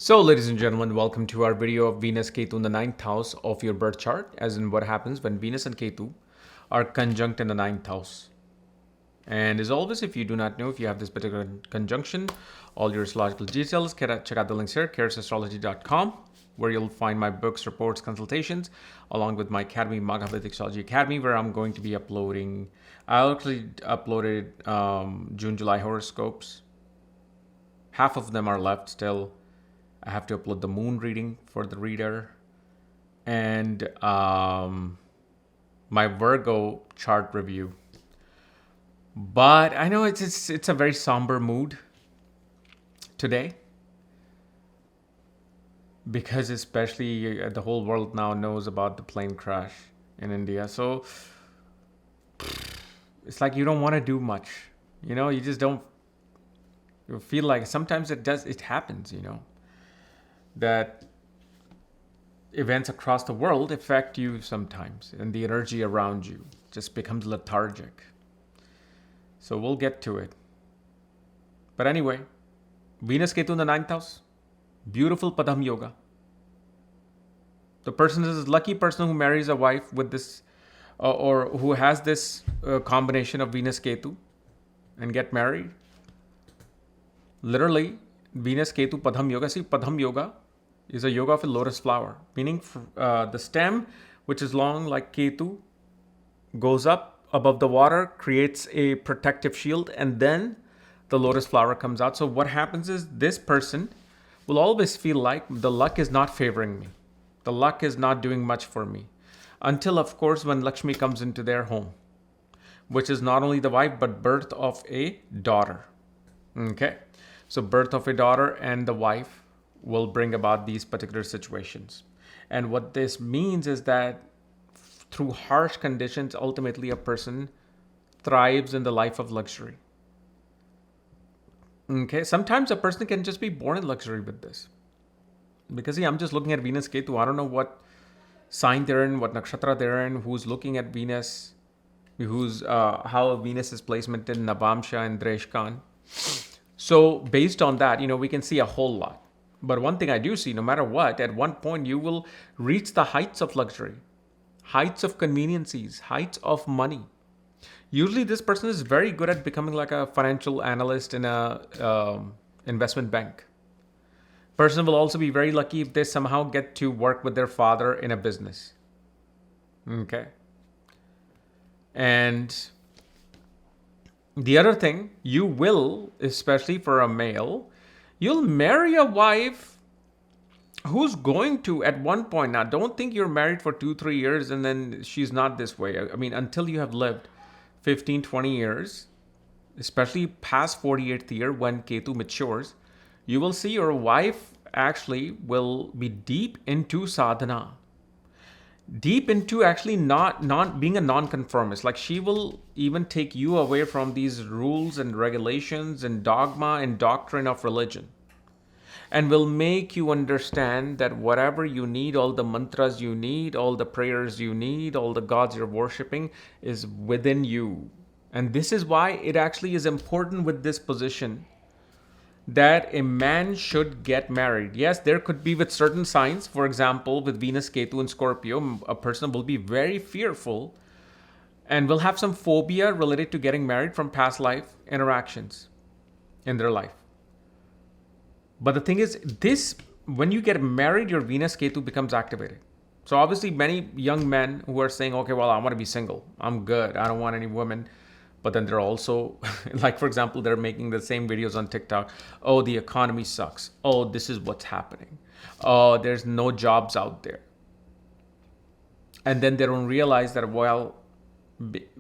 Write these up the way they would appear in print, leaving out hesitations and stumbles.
So, ladies and gentlemen, welcome to our video of Venus Ketu in the ninth house of your birth chart, as in what happens when Venus and Ketu are conjunct in the ninth house. And as always, if you do not know if you have this particular conjunction, all your astrological details, check out the links here, kerasastrology.com, where you'll find my books, reports, consultations, along with my academy, Vedic Astrology Academy, where I'm going to be uploading. I actually uploaded June, July horoscopes. Half of them are left still. I have to upload the moon reading for the reader and my Virgo chart review. But I know it's a very somber mood today because especially the whole world now knows about the plane crash in India. So it's like you don't want to do much. You just don't feel like sometimes it happens, that events across the world affect you sometimes and the energy around you just becomes lethargic. So we'll get to it. But anyway, Venus Ketu in the ninth house, beautiful Padam Yoga. The person is a lucky person who marries a wife with this or who has this combination of Venus Ketu and get married. Literally, Venus Ketu Padam Yoga. See, Padam Yoga is a yoga of a lotus flower, meaning the stem, which is long like Ketu, goes up above the water, creates a protective shield, and then the lotus flower comes out. So what happens is this person will always feel like the luck is not favoring me. The luck is not doing much for me. Until, of course, when Lakshmi comes into their home, which is not only the wife, but birth of a daughter. Okay? So birth of a daughter and the wife will bring about these particular situations. And what this means is that through harsh conditions, ultimately a person thrives in the life of luxury. Okay, sometimes a person can just be born in luxury with this. Because I'm just looking at Venus Ketu. I don't know what sign they're in, what nakshatra they're in, who's looking at Venus, how Venus is placement in Navamsha and Dreshkan. So based on that, we can see a whole lot. But one thing I do see, no matter what, at one point you will reach the heights of luxury, heights of conveniences, heights of money. Usually this person is very good at becoming like a financial analyst in a investment bank. Person will also be very lucky if they somehow get to work with their father in a business. Okay. And the other thing, you will, especially for a male, you'll marry a wife who's going to, at one point, now don't think you're married for 2-3 years and then she's not this way. I mean, until you have lived 15-20 years, especially past 48th year when Ketu matures, you will see your wife actually will be deep into sadhana. Deep into actually not being a non-conformist. Like she will even take you away from these rules and regulations and dogma and doctrine of religion, and will make you understand that whatever you need, all the mantras you need, all the prayers you need, all the gods you're worshipping is within you. And this is why it actually is important with this position that a man should get married. Yes, there could be with certain signs. For example, with Venus, Ketu, and Scorpio, a person will be very fearful and will have some phobia related to getting married from past life interactions in their life. But the thing is, when you get married, your Venus, Ketu becomes activated. So obviously, many young men who are saying, okay, well, I want to be single. I'm good. I don't want any women. But then they're also, like, for example, they're making the same videos on TikTok. Oh, the economy sucks. Oh, this is what's happening. Oh, there's no jobs out there. And then they don't realize that, well,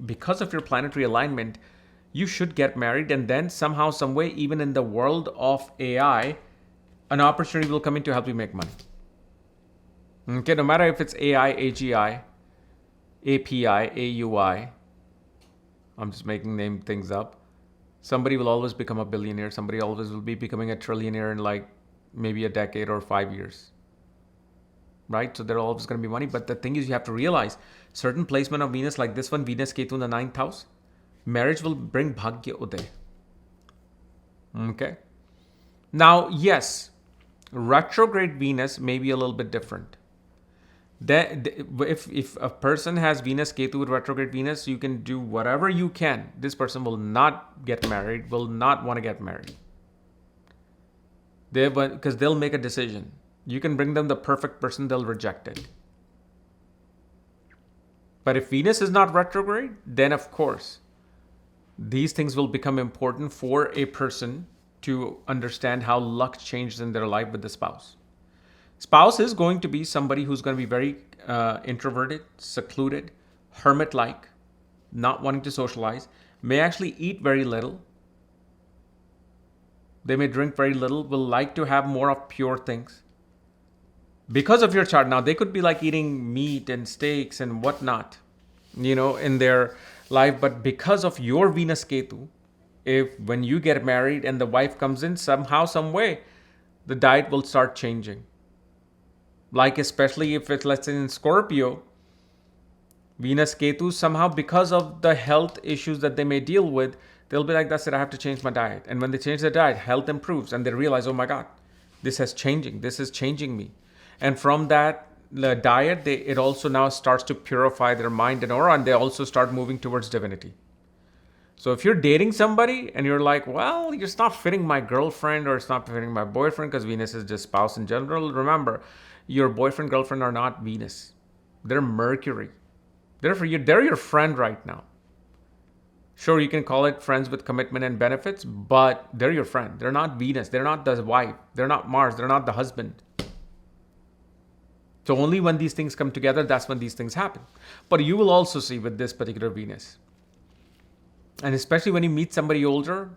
because of your planetary alignment, you should get married. And then somehow, some way, even in the world of AI, an opportunity will come in to help you make money. Okay, no matter if it's AI, AGI, API, AUI, I'm just making things up. Somebody will always become a billionaire. Somebody always will be becoming a trillionaire in like maybe a decade or 5 years. Right? So there's always going to be money. But the thing is, you have to realize certain placement of Venus like this one, Venus Ketu in the ninth house, marriage will bring Bhagya Uday. Okay? Now, yes, Retrograde Venus may be a little bit different. If a person has Venus Ketu with retrograde Venus, you can do whatever you can. This person will not get married, will not want to get married. Because they'll make a decision. You can bring them the perfect person, they'll reject it. But if Venus is not retrograde, then of course, these things will become important for a person to understand how luck changes in their life with the spouse. Spouse is going to be somebody who's going to be very introverted, secluded, hermit-like, not wanting to socialize, may actually eat very little. They may drink very little, will like to have more of pure things. Because of your chart, now they could be like eating meat and steaks and whatnot, in their life. But because of your Venus Ketu, if when you get married and the wife comes in, somehow, some way, the diet will start changing. Like especially if it's, let's say, in Scorpio, Venus Ketu, somehow because of the health issues that they may deal with, they'll be like, that's it, I have to change my diet. And when they change their diet, health improves and they realize, oh my God, this is changing me. And from that, the diet, it also now starts to purify their mind and aura, and they also start moving towards divinity. So if you're dating somebody and you're like, well, it's not fitting my girlfriend or it's not fitting my boyfriend because Venus is just spouse in general, remember, your boyfriend, girlfriend are not Venus. They're Mercury. They're your friend right now. Sure, you can call it friends with commitment and benefits, but they're your friend. They're not Venus. They're not the wife. They're not Mars. They're not the husband. So only when these things come together, that's when these things happen. But you will also see with this particular Venus, and especially when you meet somebody older,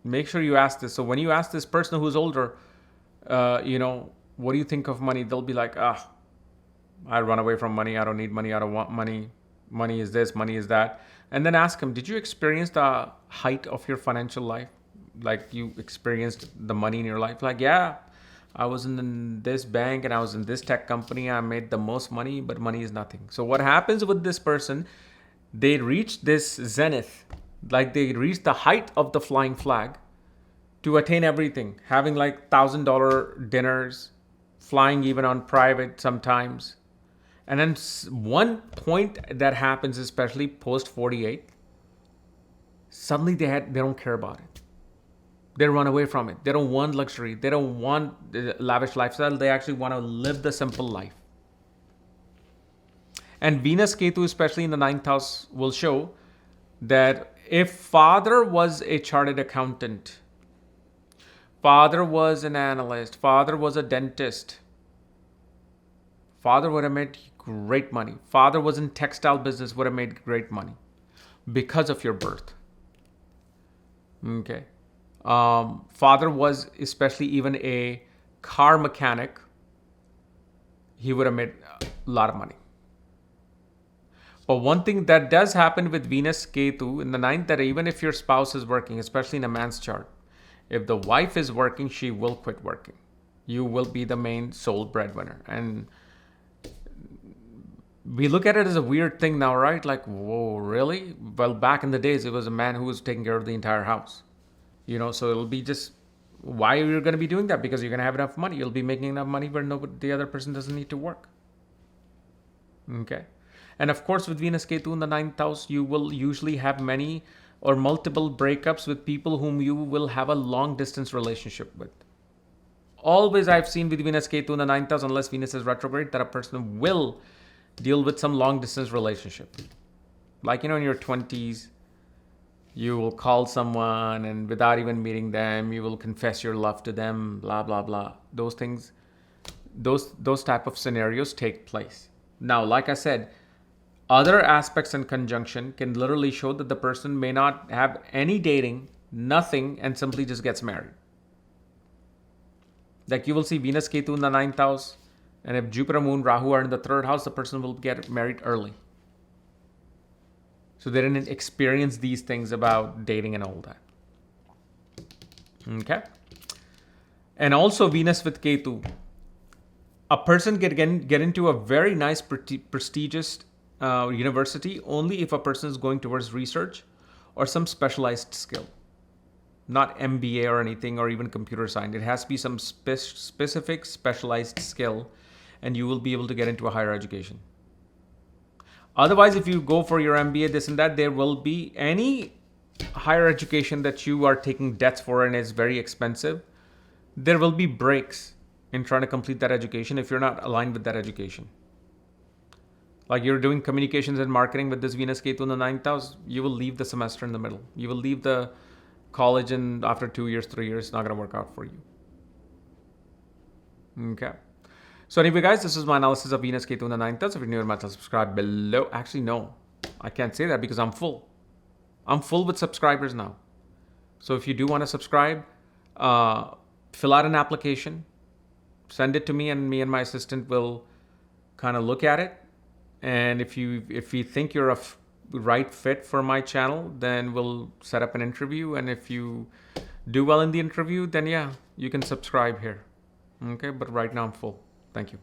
make sure you ask this. So when you ask this person who's older, what do you think of money? They'll be like, I run away from money. I don't need money. I don't want money. Money is this, money is that. And then ask them, did you experience the height of your financial life? Like you experienced the money in your life? Like, yeah, I was in this bank and I was in this tech company. I made the most money, but money is nothing. So what happens with this person, they reach this zenith, like they reach the height of the flying flag to attain everything, having like $1,000 dinners, flying even on private sometimes. And then one point that happens, especially post 48, suddenly they don't care about it. They run away from it. They don't want luxury. They don't want the lavish lifestyle. They actually want to live the simple life. And Venus Ketu, especially in the 9th house, will show that if father was a chartered accountant, father was an analyst, father was a dentist, father would have made great money. Father was in textile business, would have made great money because of your birth. Okay. Father was especially even a car mechanic. He would have made a lot of money. But one thing that does happen with Venus Ketu in the 9th, that even if your spouse is working, especially in a man's chart, if the wife is working, she will quit working. You will be the main sole breadwinner. And we look at it as a weird thing now, right? Like, whoa, really? Well, back in the days, it was a man who was taking care of the entire house. So it'll be just, why are you going to be doing that? Because you're going to have enough money. You'll be making enough money where the other person doesn't need to work. Okay. And of course, with Venus Ketu in the 9th house, you will usually have many or multiple breakups with people whom you will have a long distance relationship with. Always I've seen with Venus Ketu in the 9th house, unless Venus is retrograde, that a person will deal with some long distance relationship. Like, in your 20s, you will call someone and without even meeting them, you will confess your love to them, blah, blah, blah. Those things, those type of scenarios take place. Now, like I said, other aspects in conjunction can literally show that the person may not have any dating, nothing, and simply just gets married. Like you will see Venus Ketu in the 9th house, and if Jupiter, Moon, Rahu are in the 3rd house, the person will get married early. So they didn't experience these things about dating and all that. Okay. And also Venus with Ketu. A person can get into a very nice, prestigious university only if a person is going towards research or some specialized skill. not MBA or anything, or even computer science. It has to be some specific specialized skill, and you will be able to get into a higher education. Otherwise, if you go for your MBA, this and that, there will be any higher education that you are taking debts for and is very expensive. There will be breaks in trying to complete that education if you're not aligned with that education. Like you're doing communications and marketing with this Venus Ketu in the 9th house, you will leave the semester in the middle. You will leave the college, and after 2 years, 3 years, it's not going to work out for you. Okay. So anyway, guys, this is my analysis of Venus Ketu in the 9th house. If you're new to my channel, subscribe below. Actually, no, I can't say that because I'm full. I'm full with subscribers now. So if you do want to subscribe, fill out an application, send it to me, and my assistant will kind of look at it. And if you think you're a right fit for my channel, then we'll set up an interview. And if you do well in the interview, then yeah, you can subscribe here. Okay, but right now I'm full. Thank you.